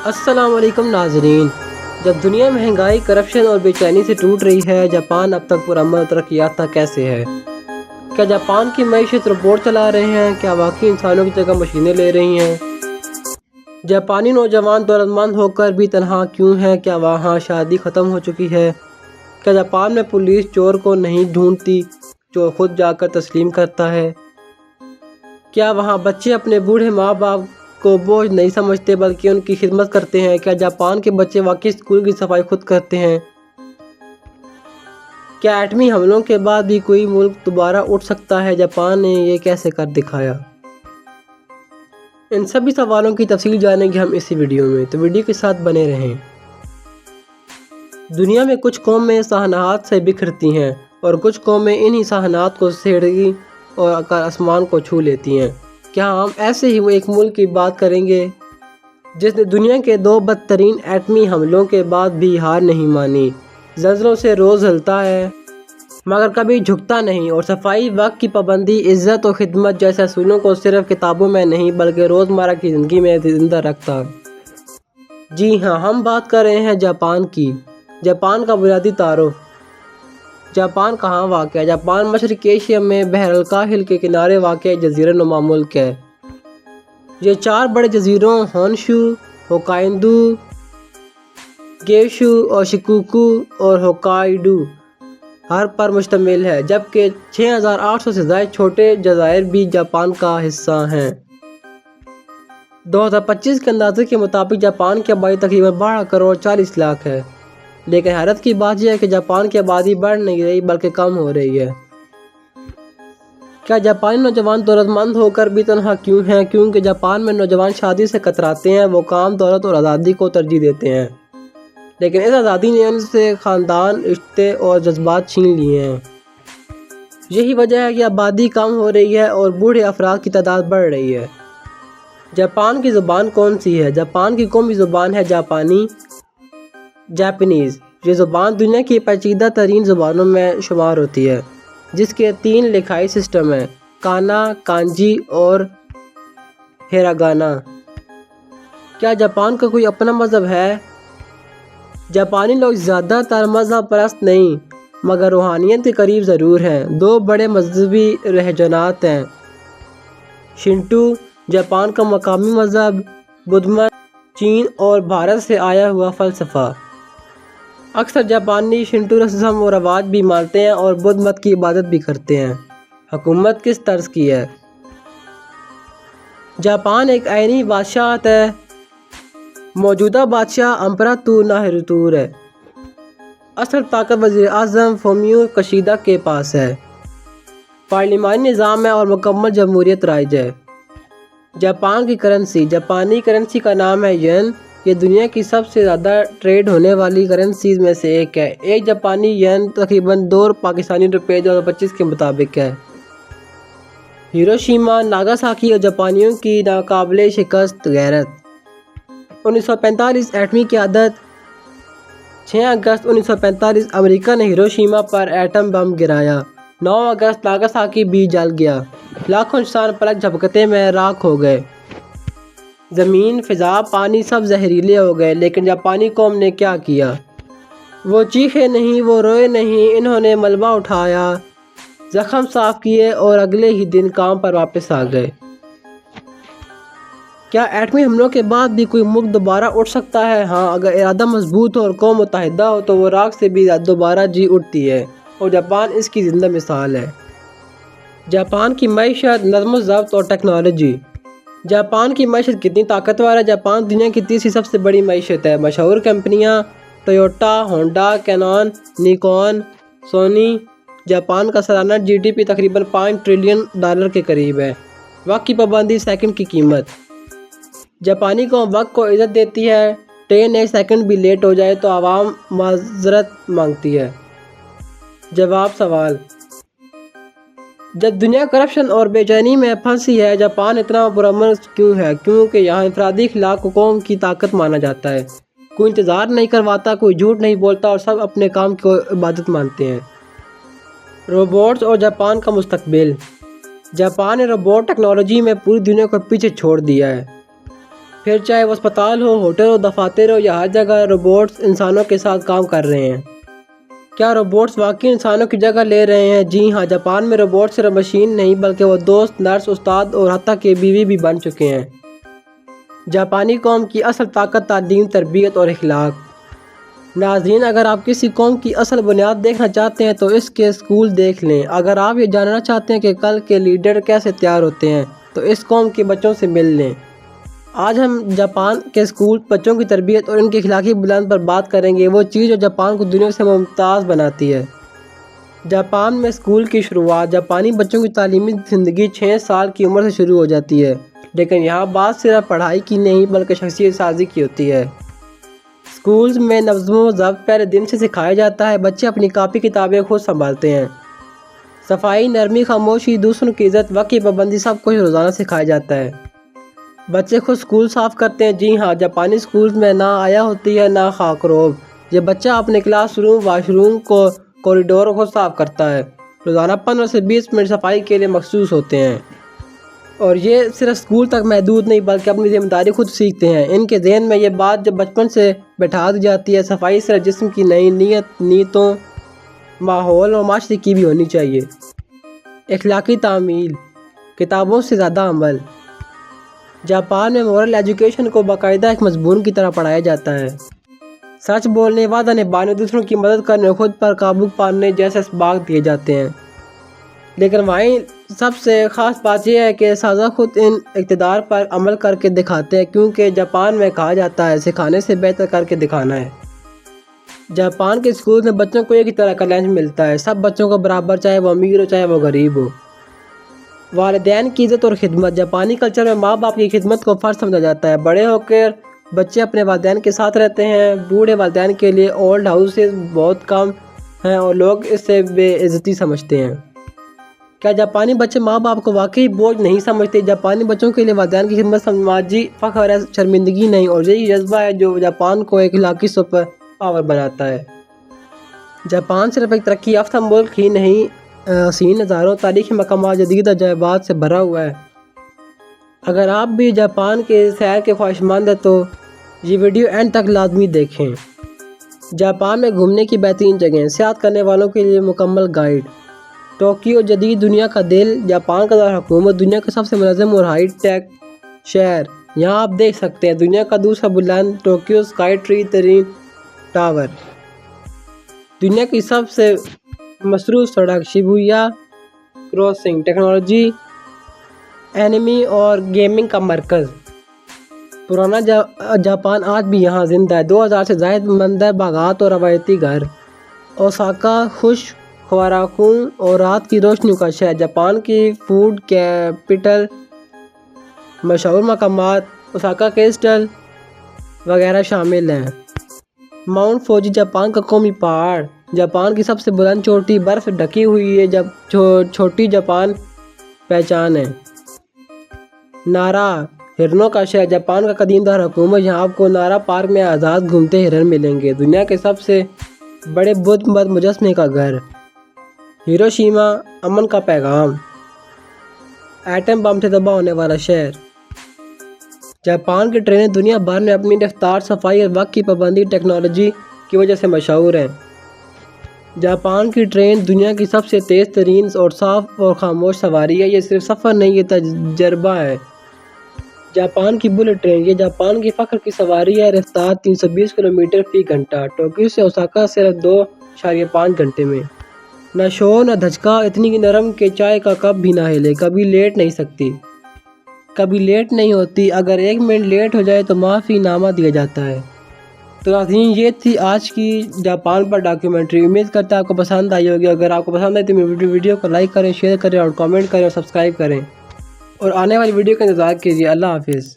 السلام علیکم ناظرین۔ جب دنیا مہنگائی، کرپشن اور بے چینی سے ٹوٹ رہی ہے، جاپان اب تک پرامن ترقی یافتہ کیسے ہے؟ کیا جاپان کی معیشت روبوٹ چلا رہے ہیں؟ کیا واقعی انسانوں کی جگہ مشینیں لے رہی ہیں؟ جاپانی نوجوان دولت مند ہو کر بھی تنہا کیوں ہیں؟ کیا وہاں شادی ختم ہو چکی ہے؟ کیا جاپان میں پولیس چور کو نہیں ڈھونڈتی، چور خود جا کر تسلیم کرتا ہے؟ کیا وہاں بچے اپنے بوڑھے ماں باپ کو بوجھ نہیں سمجھتے بلکہ ان کی خدمت کرتے ہیں؟ کیا جاپان کے بچے واقعی اسکول کی صفائی خود کرتے ہیں؟ کیا ایٹمی حملوں کے بعد بھی کوئی ملک دوبارہ اٹھ سکتا ہے؟ جاپان نے یہ کیسے کر دکھایا؟ ان سبھی سوالوں کی تفصیل جانیں گے ہم اسی ویڈیو میں، تو ویڈیو کے ساتھ بنے رہیں۔ دنیا میں کچھ قومیں سانحات سے بکھرتی ہیں اور کچھ قومیں انہی سانحات کو سیڑھی اور آسمان کو چھو لیتی ہیں۔ کیا ہم ایسے ہی ایک ملک کی بات کریں گے جس نے دنیا کے 2 بدترین ایٹمی حملوں کے بعد بھی ہار نہیں مانی، زلزلوں سے روز ہلتا ہے مگر کبھی جھکتا نہیں، اور صفائی، وقت کی پابندی، عزت اور خدمت جیسے اصولوں کو صرف کتابوں میں نہیں بلکہ روزمرہ کی زندگی میں زندہ رکھتا؟ جی ہاں، ہم بات کر رہے ہیں جاپان کی۔ جاپان کا بنیادی تعارف۔ جاپان کہاں واقع ہے؟ جاپان مشرق ایشیا میں بحر الکاہل کے کنارے واقع جزیرہ نما ملک ہے۔ یہ 4 بڑے جزیروں ہونشو، ہوکائیدو، کیوشو اور شیکوکو اور ہوکائیڈو پر مشتمل ہے، جبکہ 6800 سے زائد چھوٹے جزائر بھی جاپان کا حصہ ہیں۔ 2025 کے اندازے کے مطابق جاپان کی آبادی تقریباً 12 کروڑ 40 لاکھ ہے، لیکن حیرت کی بات یہ ہے کہ جاپان کی آبادی بڑھ نہیں رہی بلکہ کم ہو رہی ہے۔ کیا جاپانی نوجوان دولت مند ہو کر بھی تنہا کیوں ہیں؟ کیونکہ جاپان میں نوجوان شادی سے کتراتے ہیں، وہ کام، دولت اور آزادی کو ترجیح دیتے ہیں، لیکن اس آزادی نے ان سے خاندان، رشتے اور جذبات چھین لیے ہیں۔ یہی وجہ ہے کہ آبادی کم ہو رہی ہے اور بوڑھے افراد کی تعداد بڑھ رہی ہے۔ جاپان کی زبان کون سی ہے؟ جاپان کی قومی زبان ہے جاپانیز۔ یہ زبان دنیا کی پیچیدہ ترین زبانوں میں شمار ہوتی ہے، جس کے 3 لکھائی سسٹم ہیں: کانا، کانجی اور ہیراگانا۔ کیا جاپان کا کوئی اپنا مذہب ہے؟ جاپانی لوگ زیادہ تر مذہب پرست نہیں مگر روحانیت کے قریب ضرور ہیں۔ 2 بڑے مذہبی رجحانات ہیں: شنٹو، جاپان کا مقامی مذہب، بدھ مت، چین اور بھارت سے آیا ہوا فلسفہ۔ اکثر جاپانی شنٹو رسم و رواج بھی مانتے ہیں اور بدھ مت کی عبادت بھی کرتے ہیں۔ حکومت کس طرز کی ہے؟ جاپان ایک آئینی بادشاہت ہے۔ موجودہ بادشاہ امپراتور ناروہیتو ہے۔ اصل طاقت وزیر اعظم فومیو کشیدا کے پاس ہے۔ پارلیمانی نظام ہے اور مکمل جمہوریت رائج ہے۔ جاپان کی کرنسی۔ جاپانی کرنسی کا نام ہے ین۔ یہ دنیا کی سب سے زیادہ ٹریڈ ہونے والی کرنسیز میں سے ایک ہے۔ ایک جاپانی ین تقریباً 2 پاکستانی روپے 2025 کے مطابق ہے۔ ہیروشیما، ناگاساکی اور جاپانیوں کی ناقابل شکست غیرت۔ 1945 ایٹمی قیادت۔ 6 اگست 1945 امریکہ نے ہیروشیما پر ایٹم بم گرایا۔ 9 اگست ناگاساکی بھی جل گیا۔ لاکھوں انسان پلک جھپکتے میں راکھ ہو گئے۔ زمین، فضا، پانی سب زہریلے ہو گئے، لیکن جاپانی قوم نے کیا کیا؟ وہ چیخے نہیں، وہ روئے نہیں، انہوں نے ملبہ اٹھایا، زخم صاف کیے اور اگلے ہی دن کام پر واپس آ گئے۔ کیا ایٹمی حملوں کے بعد بھی کوئی ملک دوبارہ اٹھ سکتا ہے؟ ہاں، اگر ارادہ مضبوط ہو اور قوم متحدہ ہو تو وہ راکھ سے بھی دوبارہ جی اٹھتی ہے، اور جاپان اس کی زندہ مثال ہے۔ جاپان کی معیشت، نظم و ضبط اور ٹیکنالوجی۔ جاپان کی معیشت کتنی طاقتور ہے؟ جاپان دنیا کی 3ری سب سے بڑی معیشت ہے۔ مشہور کمپنیاں ٹویوٹا، ہونڈا، کینون، نیکون، سونی۔ جاپان کا سالانہ جی ڈی پی تقریباً $5 ٹریلین کے قریب ہے۔ وقت کی پابندی، سیکنڈ کی قیمت۔ جاپانی قوم وقت کو عزت دیتی ہے۔ ٹرین 1 سیکنڈ بھی لیٹ ہو جائے تو عوام معذرت مانگتی ہے۔ جواب سوال: جب دنیا کرپشن اور بے چینی میں پھنسی ہے، جاپان اتنا پرامن کیوں ہے؟ کیونکہ یہاں انفرادی اخلاق کو قوم کی طاقت مانا جاتا ہے۔ کوئی انتظار نہیں کرواتا، کوئی جھوٹ نہیں بولتا اور سب اپنے کام کو عبادت مانتے ہیں۔ روبوٹس اور جاپان کا مستقبل۔ جاپان نے روبوٹ ٹیکنالوجی میں پوری دنیا کو پیچھے چھوڑ دیا ہے۔ پھر چاہے وہ اسپتال ہو، ہوٹل ہو، دفاتر ہو یا ہر جگہ روبوٹس انسانوں کے ساتھ کام کر رہے ہیں۔ کیا روبوٹس واقعی انسانوں کی جگہ لے رہے ہیں؟ جی ہاں، جاپان میں روبوٹ صرف مشین نہیں بلکہ وہ دوست، نرس، استاد اور حتیٰ کہ بیوی بھی بن چکے ہیں۔ جاپانی قوم کی اصل طاقت تعلیم، تربیت اور اخلاق۔ ناظرین، اگر آپ کسی قوم کی اصل بنیاد دیکھنا چاہتے ہیں تو اس کے اسکول دیکھ لیں۔ اگر آپ یہ جاننا چاہتے ہیں کہ کل کے لیڈر کیسے تیار ہوتے ہیں تو اس قوم کے بچوں سے مل لیں۔ آج ہم جاپان کے اسکول، بچوں کی تربیت اور ان کی اخلاقی بلند پر بات کریں گے، وہ چیز جو جاپان کو دنیا سے ممتاز بناتی ہے۔ جاپان میں اسکول کی شروعات۔ جاپانی بچوں کی تعلیمی زندگی 6 سال کی عمر سے شروع ہو جاتی ہے، لیکن یہاں بات صرف پڑھائی کی نہیں بلکہ شخصیت سازی کی ہوتی ہے۔ اسکولز میں نظم و ضبط پہلے دن سے سکھایا جاتا ہے۔ بچے اپنی کاپی کتابیں خود سنبھالتے ہیں۔ صفائی، نرمی، خاموشی، دوسروں کی عزت، وقت کی پابندی، سب کچھ روزانہ سکھایا جاتا ہے۔ بچے خود اسکول صاف کرتے ہیں۔ جی ہاں، جاپانی اسکولز میں نہ آیا ہوتی ہے نہ خاکروب۔ یہ بچہ اپنے کلاس روم، واش روم کو، کوریڈور کو خود صاف کرتا ہے۔ روزانہ 15 سے 20 منٹ صفائی کے لیے مخصوص ہوتے ہیں، اور یہ صرف اسکول تک محدود نہیں بلکہ اپنی ذمہ داری خود سیکھتے ہیں۔ ان کے ذہن میں یہ بات جب بچپن سے بٹھا دی جاتی ہے، صفائی صرف جسم کی نہیں، نیتوں، ماحول اور معاشرے کی بھی ہونی چاہیے۔ اخلاقی تعمیل، کتابوں سے زیادہ عمل۔ جاپان میں مورل ایجوکیشن کو باقاعدہ ایک مضمون کی طرح پڑھایا جاتا ہے۔ سچ بولنے، وعدہ نبھانے، دوسروں کی مدد کرنے اور خود پر قابو پانے جیسے اسباق دیے جاتے ہیں۔ لیکن وہیں سب سے خاص بات یہ ہے کہ اساتذہ خود ان اقتدار پر عمل کر کے دکھاتے ہیں، کیونکہ جاپان میں کہا جاتا ہے سکھانے سے بہتر کر کے دکھانا ہے۔ جاپان کے اسکول میں بچوں کو ایک ہی طرح کا لنچ ملتا ہے، سب بچوں کو برابر، چاہے وہ امیر ہو چاہے وہ غریب ہو۔ والدین کی عزت اور خدمت۔ جاپانی کلچر میں ماں باپ کی خدمت کو فرض سمجھا جاتا ہے۔ بڑے ہو کر بچے اپنے والدین کے ساتھ رہتے ہیں۔ بوڑھے والدین کے لیے اولڈ ہاؤسز بہت کم ہیں اور لوگ اس سے بے عزتی سمجھتے ہیں۔ کیا جاپانی بچے ماں باپ کو واقعی بوجھ نہیں سمجھتے؟ جاپانی بچوں کے لیے والدین کی خدمت سماجی فخر ہے، شرمندگی نہیں، اور یہی جذبہ ہے جو جاپان کو ایک اخلاقی سپر پاور بناتا ہے۔ جاپان صرف ایک ترقی یافتہ ملک ہی نہیں، حسین نظاروں، تاریخی مقامات، جدید عجائبات سے بھرا ہوا ہے۔ اگر آپ بھی جاپان کے سیر کے خواہشمند ہیں تو یہ ویڈیو اینڈ تک لازمی دیکھیں۔ جاپان میں گھومنے کی بہترین جگہیں، سیاحت کرنے والوں کے لیے مکمل گائیڈ۔ ٹوکیو، جدید دنیا کا دل۔ جاپان کا دارالحکومت، دنیا کا سب سے منظم اور ہائی ٹیک شہر۔ یہاں آپ دیکھ سکتے ہیں دنیا کا دوسرا بلند ٹوکیو اسکائی ٹری ترین ٹاور، دنیا کی سب سے مصروف سڑک شیبویا کراسنگ، ٹیکنالوجی، اینیمی اور گیمنگ کا مرکز۔ پرانا جاپان آج بھی یہاں زندہ ہے۔ 2000 سے زائد مندر، باغات اور روایتی گھر۔ اوساکا، خشک خوراکوں اور رات کی روشنیوں کا شہر، جاپان کی فوڈ کیپٹل۔ مشہور مقامات اوساکا کیسٹل وغیرہ شامل ہیں۔ ماؤنٹ فوجی، جاپان کا قومی پہاڑ، جاپان کی سب سے بلند چوٹی، برف سے ڈھکی ہوئی ہے، جب چھوٹی جاپان پہچان ہے۔ نارا، ہرنوں کا شہر، جاپان کا قدیم دارالحکومت، یہاں آپ کو نارا پارک میں آزاد گھومتے ہرن ملیں گے۔ دنیا کے سب سے بڑے بدھ مت مجسمے کا گھر۔ ہیروشیما، امن کا پیغام، ایٹم بم سے تباہ ہونے والا شہر۔ جاپان کی ٹرینیں دنیا بھر میں اپنی رفتار، صفائی اور وقت کی پابندی ٹیکنالوجی کی وجہ سے مشہور ہیں۔ جاپان کی ٹرین دنیا کی سب سے تیز ترین اور صاف اور خاموش سواری ہے۔ یہ صرف سفر نہیں، یہ تجربہ ہے۔ جاپان کی بلٹ ٹرین، یہ جاپان کی فخر کی سواری ہے، رفتار 320 کلومیٹر فی گھنٹہ۔ ٹوکیو سے اوساکا صرف 2.5 گھنٹے میں۔ نہ شور نہ دھچکا، اتنی نرم کہ چائے کا کپ بھی نہ ہلے، کبھی لیٹ نہیں سکتی، کبھی لیٹ نہیں ہوتی، اگر 1 منٹ لیٹ ہو جائے تو معافی نامہ دیا جاتا ہے۔ تو ناظرین، یہ تھی آج کی جاپان پر ڈاکیومنٹری۔ امید کرتا ہے آپ کو پسند آئی ہوگی۔ اگر آپ کو پسند آئی تو میری ویڈیو کو لائک کریں، شیئر کریں اور کامنٹ کریں اور سبسکرائب کریں، اور آنے والی ویڈیو کا انتظار کیجیے۔ اللہ حافظ۔